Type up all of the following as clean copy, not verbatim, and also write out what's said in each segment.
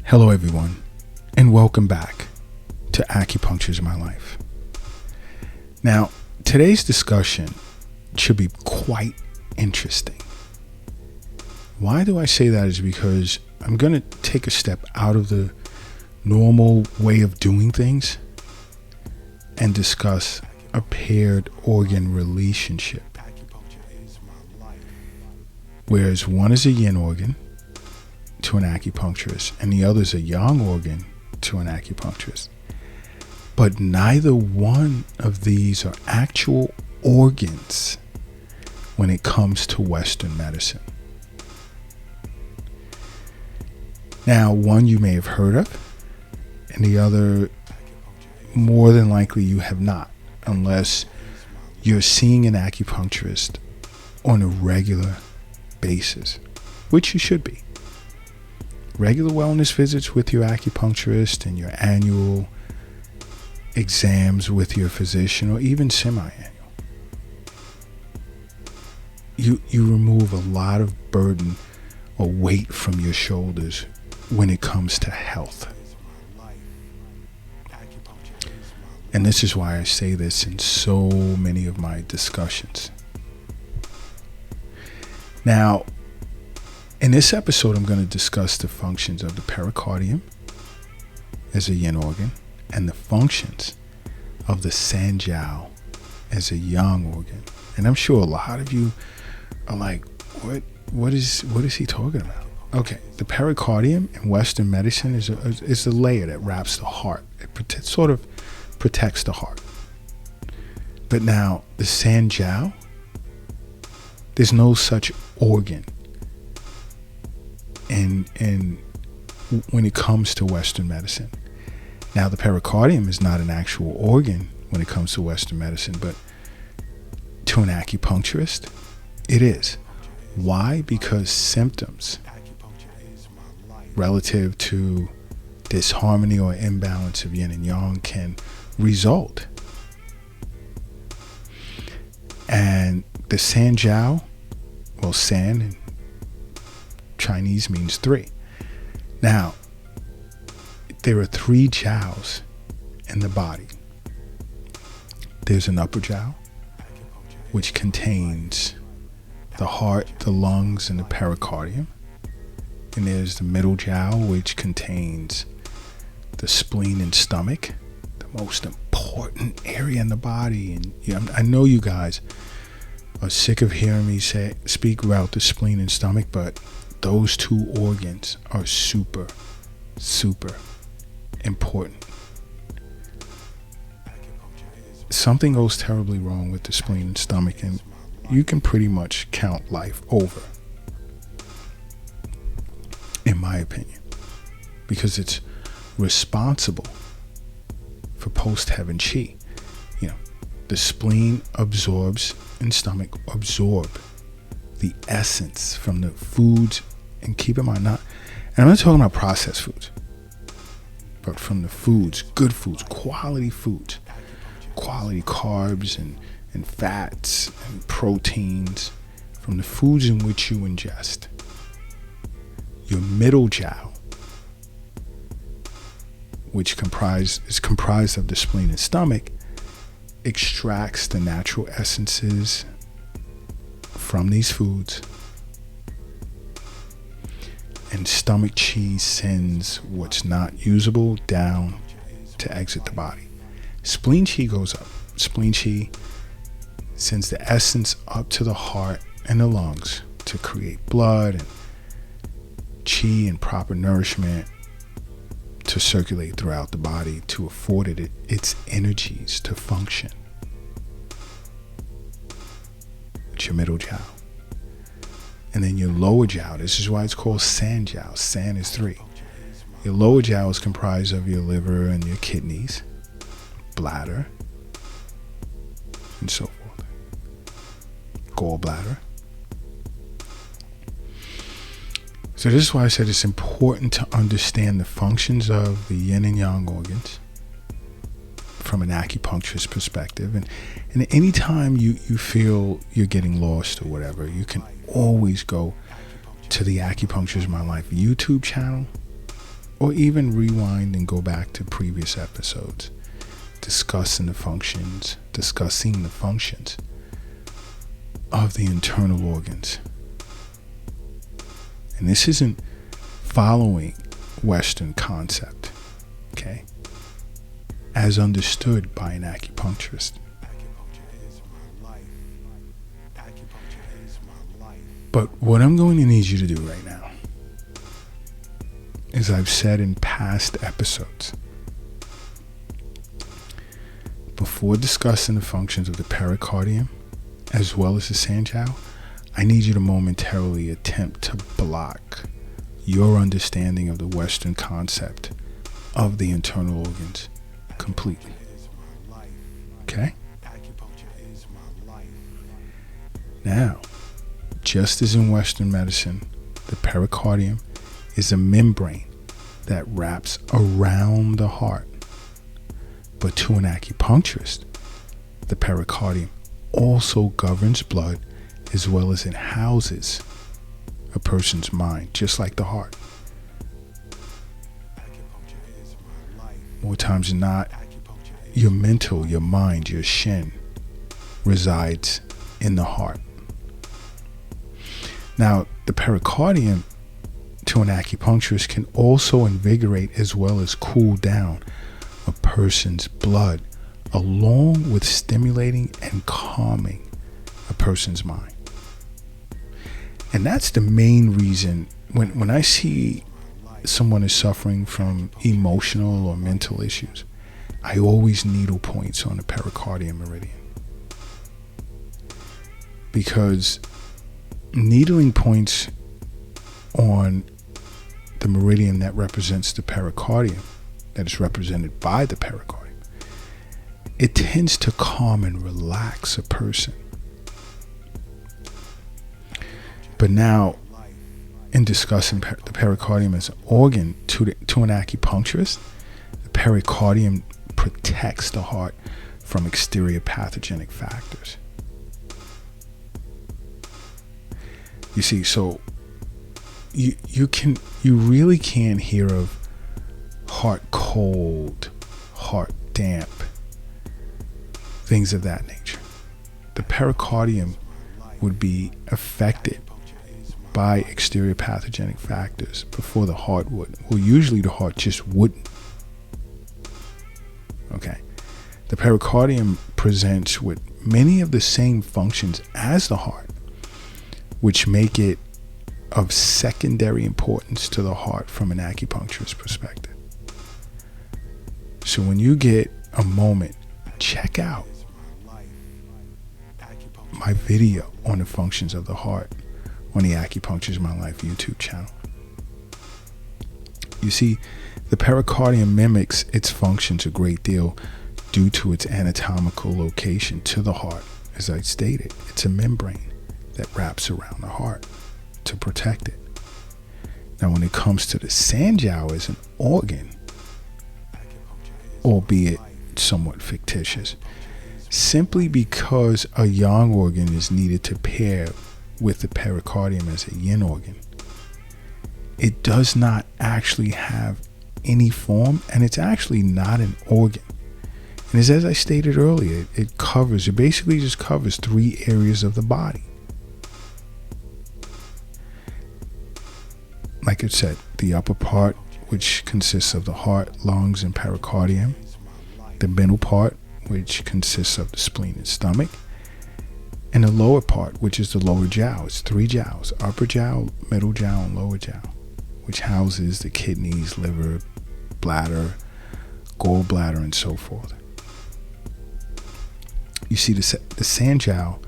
Hello everyone, and welcome back to Acupuncture is My Life. Now, today's discussion should be quite interesting. Why do I say that is because I'm going to take a step out of the normal way of doing things and discuss a paired organ relationship. Whereas one is a yin organ to an acupuncturist and the other is a yang organ to an acupuncturist. But neither one of these are actual organs when it comes to Western medicine. Now, one you may have heard of, and the other more than likely you have not, unless you're seeing an acupuncturist on a regular basis, which you should be. Regular wellness visits with your acupuncturist and your annual exams with your physician, or even semi-annual. You remove a lot of burden or weight from your shoulders when it comes to health. And this is why I say this in so many of my discussions. Now, in this episode, I'm going to discuss the functions of the pericardium as a yin organ and the functions of the Jiao as a yang organ. And I'm sure a lot of you are like, what is he talking about? Okay, the pericardium in Western medicine is a layer that wraps the heart. It sort of protects the heart. But now, the Jiao, there's no such organ. And when it comes to Western medicine. Now, the pericardium is not an actual organ when it comes to Western medicine, but to an acupuncturist, it is. Why? Because symptoms relative to disharmony or imbalance of yin and yang can result. And the Jiao, well, san in Chinese means three. Now, there are three jiaos in the body. There's an upper jiao, which contains the heart, the lungs, and the pericardium. And there's the middle jiao, which contains the spleen and stomach, the most important area in the body. And I know you guys are sick of hearing me speak about the spleen and stomach, but those two organs are super, super important. Something goes terribly wrong with the spleen and stomach, and you can pretty much count life over, in my opinion, because it's responsible for post-heaven chi. The spleen absorbs and stomach absorb the essence from the foods, and keep in mind, I'm not talking about processed foods, but from the foods, good foods, quality carbs and fats and proteins from the foods in which you ingest. Your middle jiao, which is comprised of the spleen and stomach, extracts the natural essences from these foods, and stomach chi sends what's not usable down to exit the body. Spleen chi goes up. Spleen chi sends the essence up to the heart and the lungs to create blood and chi and proper nourishment to circulate throughout the body, to afford it its energies to function. It's your middle jiao. And then your lower jiao, this is why it's called san jiao. San is three. Your lower jiao is comprised of your liver and your kidneys, bladder, and so forth. Gallbladder. So this is why I said it's important to understand the functions of the yin and yang organs from an acupuncturist perspective. And anytime you feel you're getting lost or whatever, you can always go to the Acupuncture is My Life YouTube channel or even rewind and go back to previous episodes discussing the functions of the internal organs. And this isn't following Western concept, okay, as understood by an acupuncturist. Acupuncture is my life. Acupuncture is my life. But what I'm going to need you to do right now, as I've said in past episodes, before discussing the functions of the pericardium as well as the Jiao, I need you to momentarily attempt to block your understanding of the Western concept of the internal organs completely. Okay? Acupuncture is my life. Now, just as in Western medicine, the pericardium is a membrane that wraps around the heart. But to an acupuncturist, the pericardium also governs blood as well as it houses a person's mind, just like the heart. Acupuncture is my life. More times than not, Acupuncture is your mental, your mind, your shin resides in the heart. Now, the pericardium to an acupuncturist can also invigorate as well as cool down a person's blood, along with stimulating and calming a person's mind. And that's the main reason when I see someone is suffering from emotional or mental issues, I always needle points on the pericardium meridian. Because needling points on the meridian that represents the pericardium, that is represented by the pericardium, it tends to calm and relax a person. But now, in discussing the pericardium as an organ to an acupuncturist, the pericardium protects the heart from exterior pathogenic factors. You see, so you really can't hear of heart cold, heart damp, things of that nature. The pericardium would be affected by exterior pathogenic factors before the heart would. Well, usually the heart just wouldn't. Okay. The pericardium presents with many of the same functions as the heart, which make it of secondary importance to the heart from an acupuncturist perspective. So when you get a moment, check out my video on the functions of the heart on the Acupuncture is My Life YouTube channel. You see, the pericardium mimics its functions a great deal due to its anatomical location to the heart. As I stated, it's a membrane that wraps around the heart to protect it. Now, when it comes to the Jiao as an organ, albeit somewhat fictitious, simply because a yang organ is needed to pair with the pericardium as a yin organ, it does not actually have any form, and it's actually not an organ. And as I stated earlier, it basically just covers 3 areas of the body. Like I said, the upper part, which consists of the heart, lungs, and pericardium. The middle part, which consists of the spleen and stomach. And the lower part, which is the lower jiao. It's 3 jiaos: upper jiao, middle jiao, and lower jiao, which houses the kidneys, liver, bladder, gallbladder, and so forth. You see, the Jiao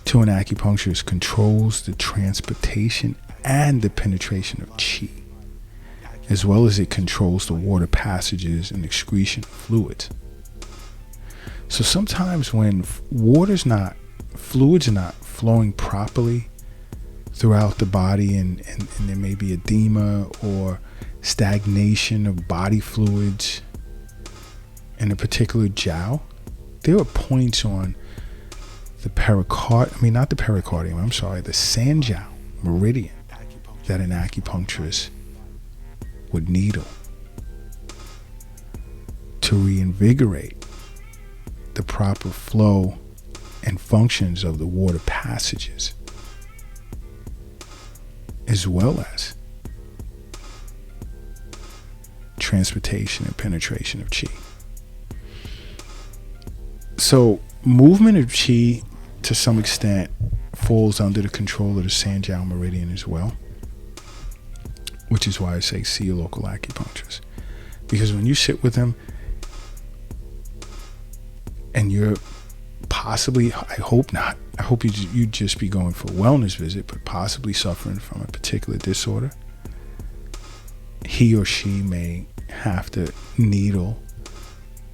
to an acupuncturist controls the transportation and the penetration of qi, as well as it controls the water passages and excretion of fluids. So sometimes when fluids are not flowing properly throughout the body, and there may be edema or stagnation of body fluids in a particular jiao, there are points on the the Jiao meridian that an acupuncturist would needle to reinvigorate the proper flow and functions of the water passages, as well as transportation and penetration of chi. So movement of chi to some extent falls under the control of the Sanjiao meridian as well, which is why I say see a local acupuncturist. Because when you sit with them and you're possibly, I hope not, I hope you'd just be going for a wellness visit, but possibly suffering from a particular disorder, he or she may have to needle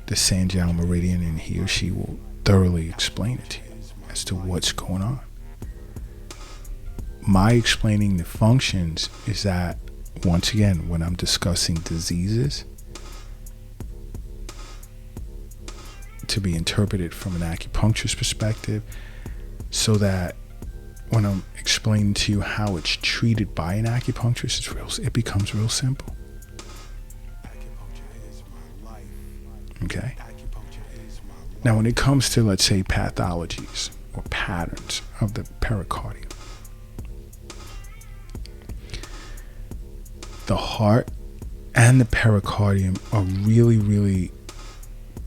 the Sanjiao meridian, and he or she will thoroughly explain it to you as to what's going on. My explaining the functions is that, once again, when I'm discussing diseases, to be interpreted from an acupuncturist perspective, so that when I'm explaining to you how it's treated by an acupuncturist, it becomes real simple. Okay? Now, when it comes to, let's say, pathologies or patterns of the pericardium, the heart and the pericardium are really, really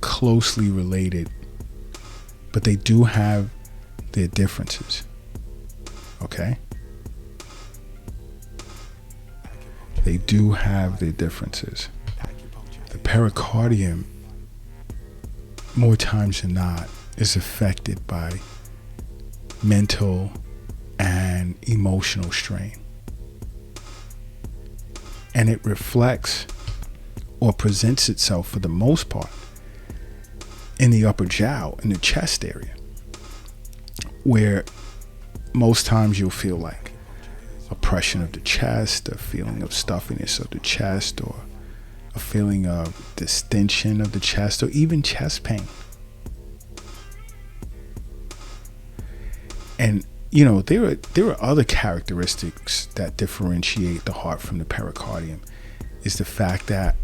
closely related, but they do have their differences. Okay? They do have their differences. The pericardium, more times than not, is affected by mental and emotional strain. And it reflects or presents itself, for the most part, in the upper jiao, in the chest area, where most times you'll feel like oppression of the chest, a feeling of stuffiness of the chest, or a feeling of distension of the chest, or even chest pain. And you know, there are other characteristics that differentiate the heart from the pericardium. Is the fact that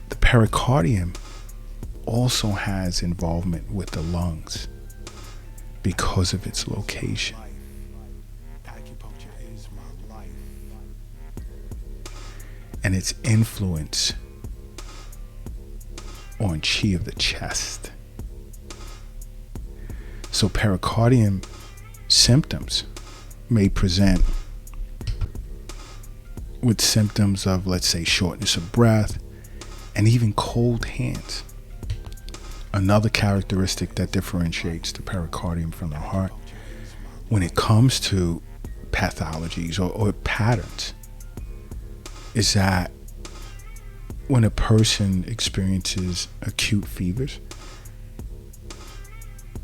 the pericardium also has involvement with the lungs because of its location. And its influence on chi of the chest. So pericardium symptoms may present with symptoms of, let's say, shortness of breath and even cold hands. Another characteristic that differentiates the pericardium from the heart when it comes to pathologies or patterns is that when a person experiences acute fevers,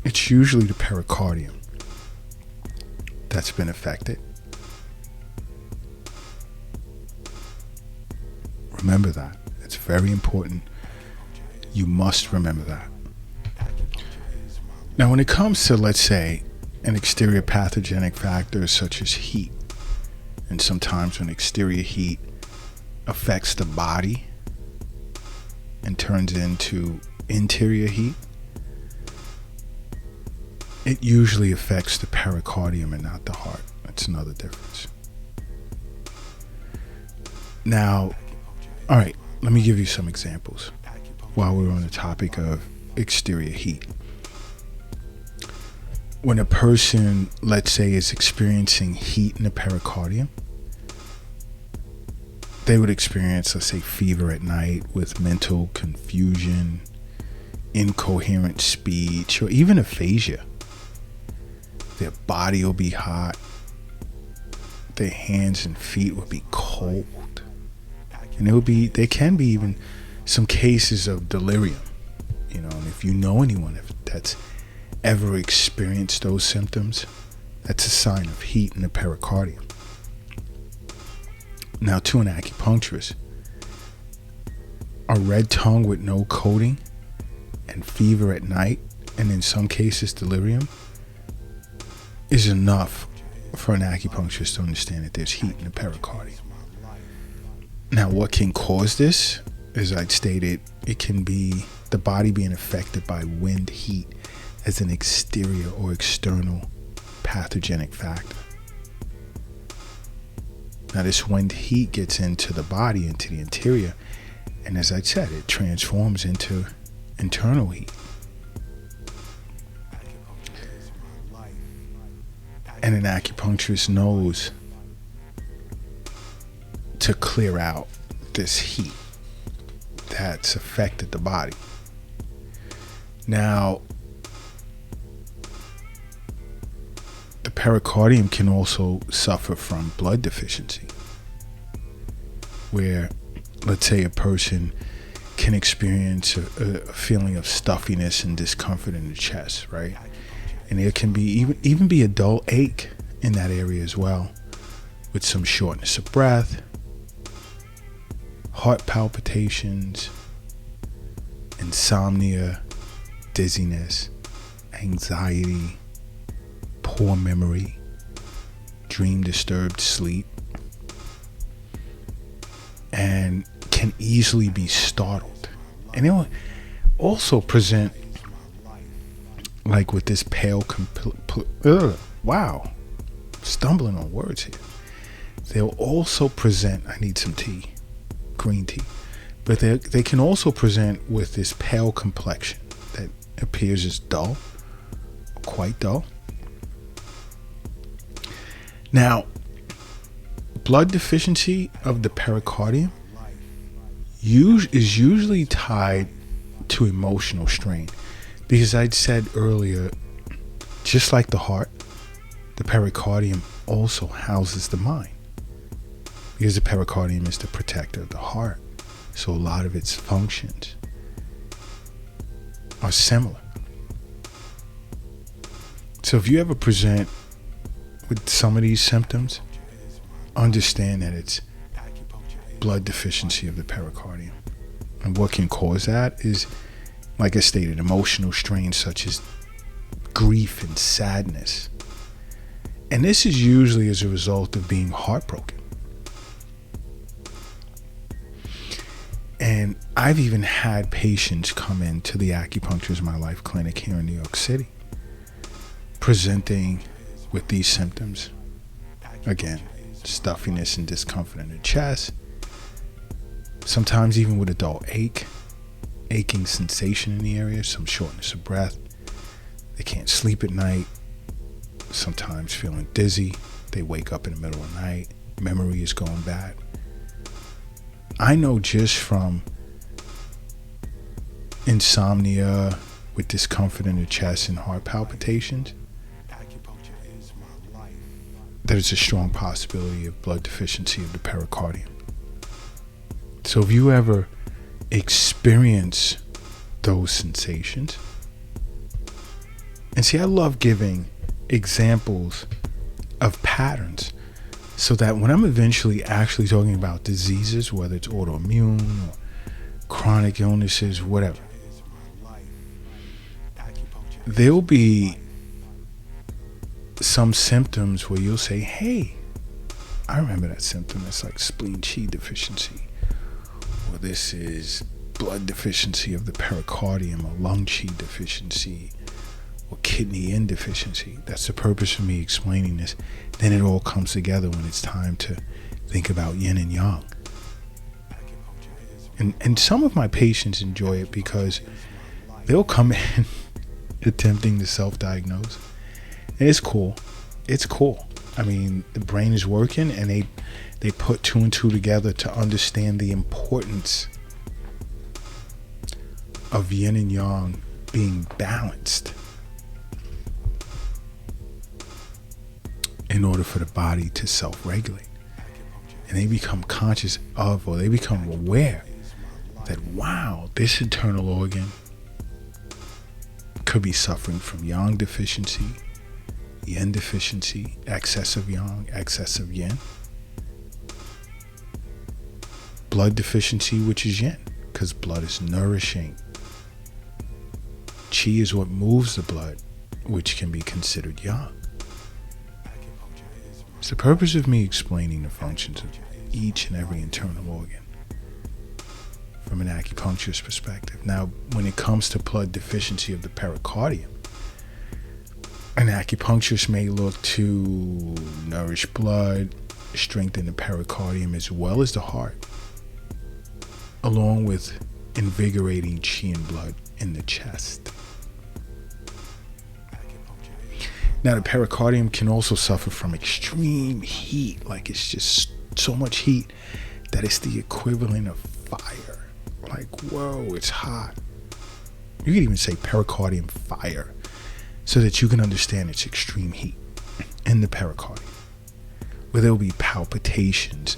it's usually the pericardium that's been affected. Remember that. It's very important. You must remember that. Now, when it comes to, let's say, an exterior pathogenic factor such as heat, and sometimes when exterior heat affects the body and turns into interior heat, it usually affects the pericardium and not the heart. That's another difference. Now, all right, let me give you some examples while we're on the topic of exterior heat. When a person, let's say, is experiencing heat in the pericardium, they would experience, let's say, fever at night with mental confusion, incoherent speech, or even aphasia. Their body will be hot. Their hands and feet will be cold. And there can be even some cases of delirium. You know, and if you know anyone that's ever experienced those symptoms, that's a sign of heat in the pericardium. Now, to an acupuncturist, a red tongue with no coating and fever at night, and in some cases delirium, is enough for an acupuncturist to understand that there's heat in the pericardium. Now, what can cause this? as I'd stated, it can be the body being affected by wind heat as an exterior or external pathogenic factor. Now, this wind heat gets into the body, into the interior, and as I said, it transforms into internal heat. And an acupuncturist knows to clear out this heat that's affected the body. Now, the pericardium can also suffer from blood deficiency, where, let's say, a person can experience a feeling of stuffiness and discomfort in the chest, right? And there can be even be a dull ache in that area as well, with some shortness of breath, heart palpitations, insomnia, dizziness, anxiety, poor memory, dream disturbed sleep, and can easily be startled. And it will also present like with this pale stumbling on words here. They'll also present, I need some tea, green tea, but they can also present with this pale complexion that appears as dull, quite dull. Now, blood deficiency of the pericardium is usually tied to emotional strain, because I'd said earlier, just like the heart, the pericardium also houses the mind, because the pericardium is the protector of the heart. So a lot of its functions are similar. So if you ever present with some of these symptoms, understand that it's blood deficiency of the pericardium. And what can cause that is, like I stated, emotional strain such as grief and sadness. And this is usually as a result of being heartbroken. And I've even had patients come into the Acupuncture My Life clinic here in New York City, presenting with these symptoms. Again, stuffiness and discomfort in the chest, sometimes even with a dull aching sensation in the area, some shortness of breath. They can't sleep at night, sometimes feeling dizzy. They wake up in the middle of the night, memory is going bad. I know just from insomnia with discomfort in the chest and heart palpitations, there's a strong possibility of blood deficiency of the pericardium. So if you ever experience those sensations, and see, I love giving examples of patterns so that when I'm eventually actually talking about diseases, whether it's autoimmune or chronic illnesses, whatever, there'll be some symptoms where you'll say, hey, I remember that symptom. It's like spleen chi deficiency, or this is blood deficiency of the pericardium, or lung chi deficiency, or kidney yin deficiency. That's the purpose of me explaining this. Then it all comes together when it's time to think about yin and yang. And some of my patients enjoy it because they'll come in attempting to self-diagnose. And it's cool. It's cool. I mean, the brain is working, and they put two and two together to understand the importance of yin and yang being balanced in order for the body to self-regulate. And they become conscious of, or they become aware that, wow, this internal organ could be suffering from yang deficiency, yin deficiency, excess of yang, excess of yin. Blood deficiency, which is yin, because blood is nourishing. Qi is what moves the blood, which can be considered yang. It's the purpose of me explaining the functions of each and every internal organ, from an acupuncturist perspective. Now, when it comes to blood deficiency of the pericardium, an acupuncturist may look to nourish blood, strengthen the pericardium as well as the heart, along with invigorating chi and blood in the chest. Now, the pericardium can also suffer from extreme heat, like it's just so much heat that it's the equivalent of fire. Like, whoa, it's hot. You could even say pericardium fire, so that you can understand its extreme heat in the pericardium, where there will be palpitations,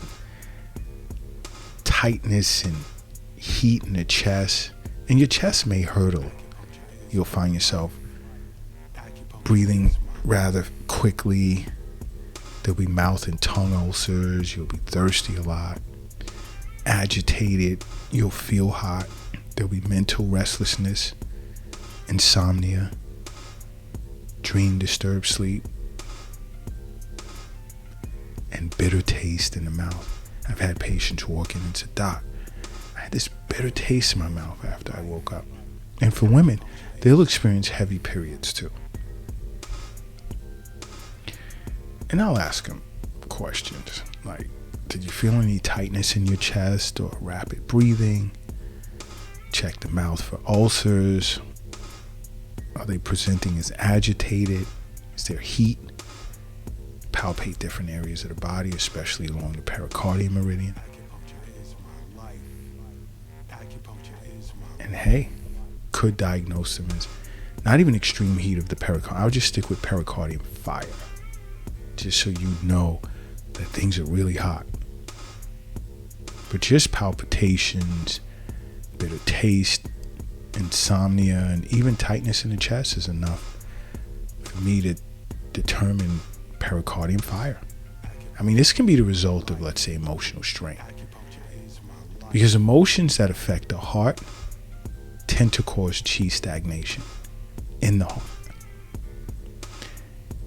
tightness and heat in the chest, and your chest may hurt a little. You'll find yourself breathing rather quickly. There'll be mouth and tongue ulcers. You'll be thirsty a lot, agitated. You'll feel hot. There'll be mental restlessness, insomnia, dream disturbed sleep, and bitter taste in the mouth. I've had patients walk in and say, "Doc, I had this bitter taste in my mouth after I woke up." And for women, they'll experience heavy periods too. And I'll ask them questions like, did you feel any tightness in your chest or rapid breathing? Check the mouth for ulcers. Are they presenting as agitated? Is there heat? Palpate different areas of the body, especially along the pericardium meridian. And hey, could diagnose them as not even extreme heat of the pericardium. I'll just stick with pericardium fire, just so you know that things are really hot. But just palpitations, bitter taste, insomnia, and even tightness in the chest is enough for me to determine pericardium fire. I mean, this can be the result of, let's say, emotional strain. Because emotions that affect the heart tend to cause chi stagnation in the heart.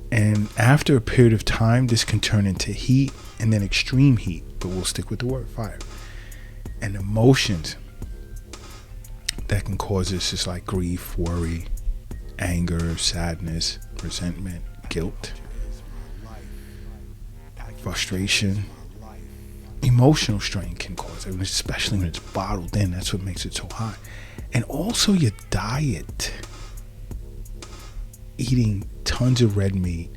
And after a period of time, this can turn into heat and then extreme heat, but we'll stick with the word fire. And emotions that can cause this is like grief, worry, anger, sadness, resentment, guilt, frustration. Emotional strain can cause it, especially when it's bottled in. That's what makes it so hot. And also your diet. Eating tons of red meat,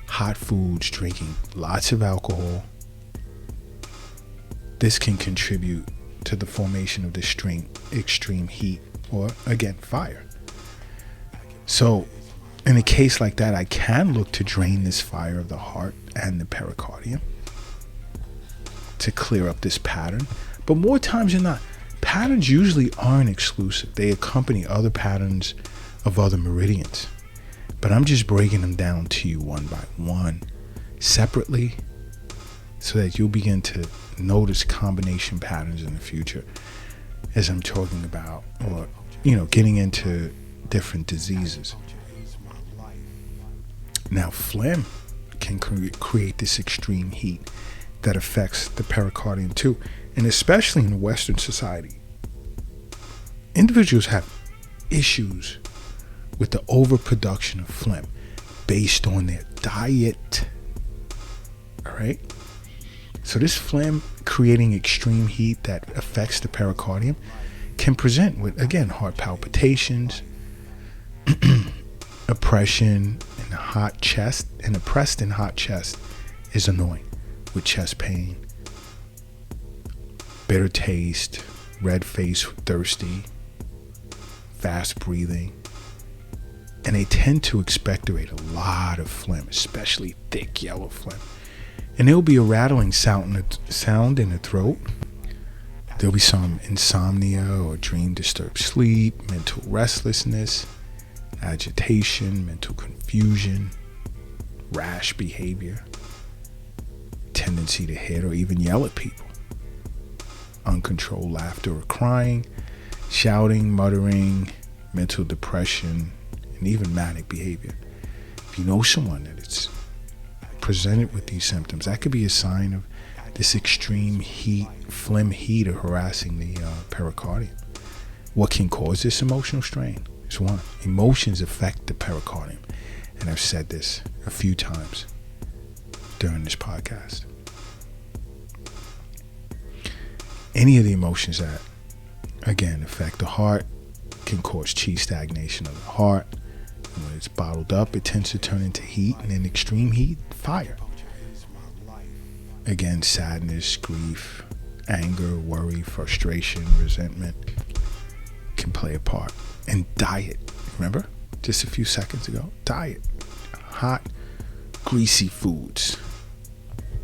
hot foods, drinking lots of alcohol. This can contribute to the formation of this extreme heat, or again, fire. So in a case like that, I can look to drain this fire of the heart and the pericardium to clear up this pattern. But more times than not, patterns usually aren't exclusive. They accompany other patterns of other meridians. But I'm just breaking them down to you one by one, separately, so that you'll begin to notice combination patterns in the future as I'm talking about, or, getting into different diseases. Now, phlegm can create this extreme heat that affects the pericardium too. And especially in Western society, individuals have issues with the overproduction of phlegm based on their diet. All right? So this phlegm creating extreme heat that affects the pericardium can present with, again, heart palpitations, oppression in the hot chest. An oppressed and hot chest is annoying, with chest pain, bitter taste, red face, thirsty, fast breathing. And they tend to expectorate a lot of phlegm, especially thick yellow phlegm. And there'll be a rattling sound in the throat. There'll be some insomnia or dream disturbed sleep, mental restlessness, agitation, mental confusion, rash behavior, tendency to hit or even yell at people, uncontrolled laughter or crying, shouting, muttering, mental depression, and even manic behavior. If you know someone that is presented with these symptoms, that could be a sign of this extreme heat, phlegm heat are harassing the pericardium. What can cause this emotional strain? Is one, emotions affect the pericardium. And I've said this a few times during this podcast. Any of the emotions that, again, affect the heart can cause chi stagnation of the heart. And when it's bottled up, it tends to turn into heat, and in extreme heat, fire. Again, sadness, grief, anger, worry, frustration, resentment can play a part. And diet, remember? Just a few seconds ago, diet. Hot, greasy foods,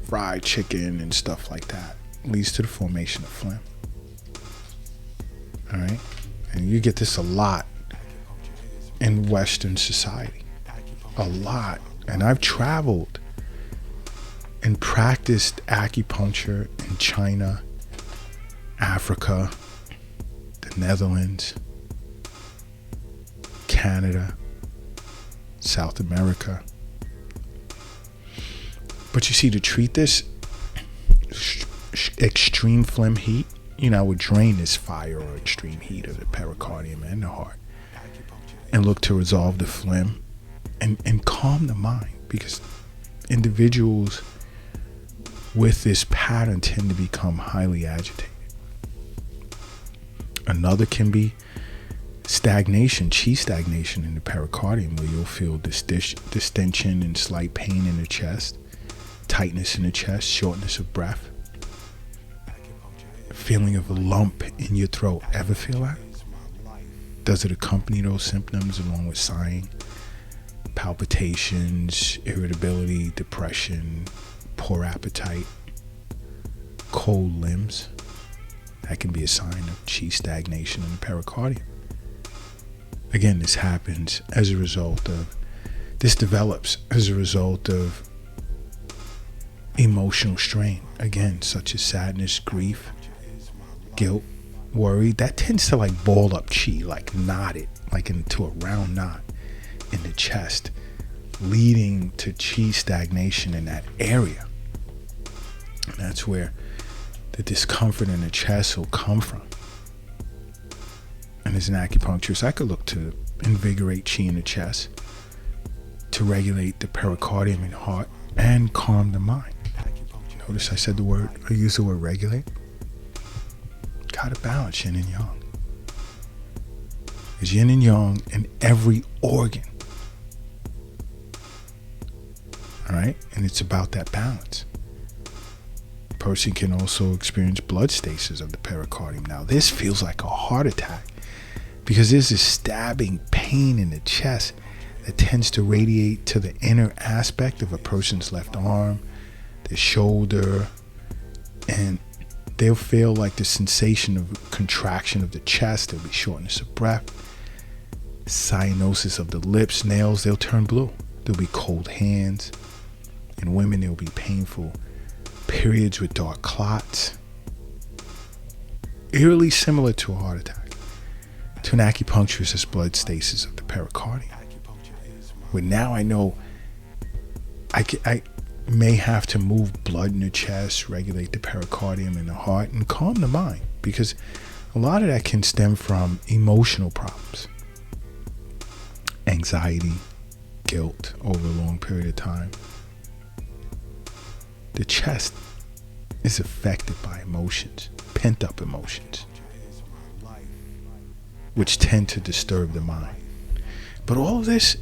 fried chicken and stuff like that leads to the formation of phlegm. All right? And you get this a lot in Western society. A lot. And I've traveled and practiced acupuncture in China, Africa, the Netherlands, Canada, South America. But you see, to treat this extreme phlegm heat, I would drain this fire or extreme heat of the pericardium and the heart and look to resolve the phlegm and calm the mind, because individuals with this pattern tend to become highly agitated. Another can be stagnation, chi stagnation in the pericardium, where you'll feel distension and slight pain in the chest, tightness in the chest, shortness of breath, feeling of a lump in your throat. Ever feel that? Does it accompany those symptoms along with sighing, palpitations, irritability, depression, poor appetite, cold limbs? That can be a sign of chi stagnation in the pericardium. Again, this happens as a result of, this develops as a result of emotional strain, again, such as sadness, grief, guilt, worry. That tends to like ball up chi, like knot it, like into a round knot in the chest, leading to chi stagnation in that area. And that's where the discomfort in the chest will come from. And as an acupuncturist, I could look to invigorate chi in the chest, to regulate the pericardium and heart, and calm the mind. Notice I used the word regulate. Gotta balance yin and yang. There's yin and yang in every organ. All right? And it's about that balance. A person can also experience blood stasis of the pericardium. Now, this feels like a heart attack, because there's this stabbing pain in the chest that tends to radiate to the inner aspect of a person's left arm, their shoulder, and they'll feel like the sensation of contraction of the chest. There'll be shortness of breath, cyanosis of the lips, nails, they'll turn blue. There'll be cold hands. In women, there'll be painful periods with dark clots. Eerily similar to a heart attack. To an acupuncturist, it's blood stasis of the pericardium. Where now I know I may have to move blood in the chest, regulate the pericardium and the heart, and calm the mind, because a lot of that can stem from emotional problems, anxiety, guilt over a long period of time. The chest is affected by emotions, pent up emotions, which tend to disturb the mind. But all of this,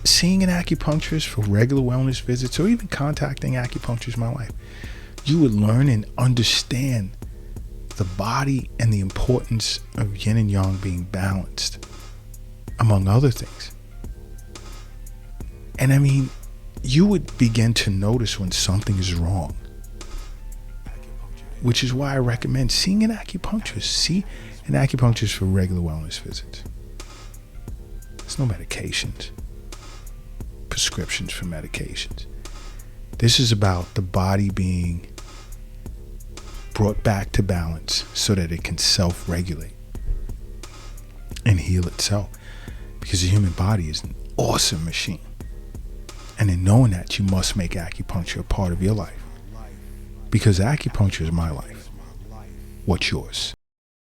seeing an acupuncturist for regular wellness visits, or even contacting acupuncturists in my life, you would learn and understand the body and the importance of yin and yang being balanced, among other things. And I mean, you would begin to notice when something is wrong, which is why I recommend seeing an acupuncturist. See an acupuncturist for regular wellness visits. There's no medications, prescriptions for medications. This is about the body being brought back to balance so that it can self-regulate and heal itself, because the human body is an awesome machine. And in knowing that, you must make acupuncture a part of your life. Because acupuncture is my life. What's yours?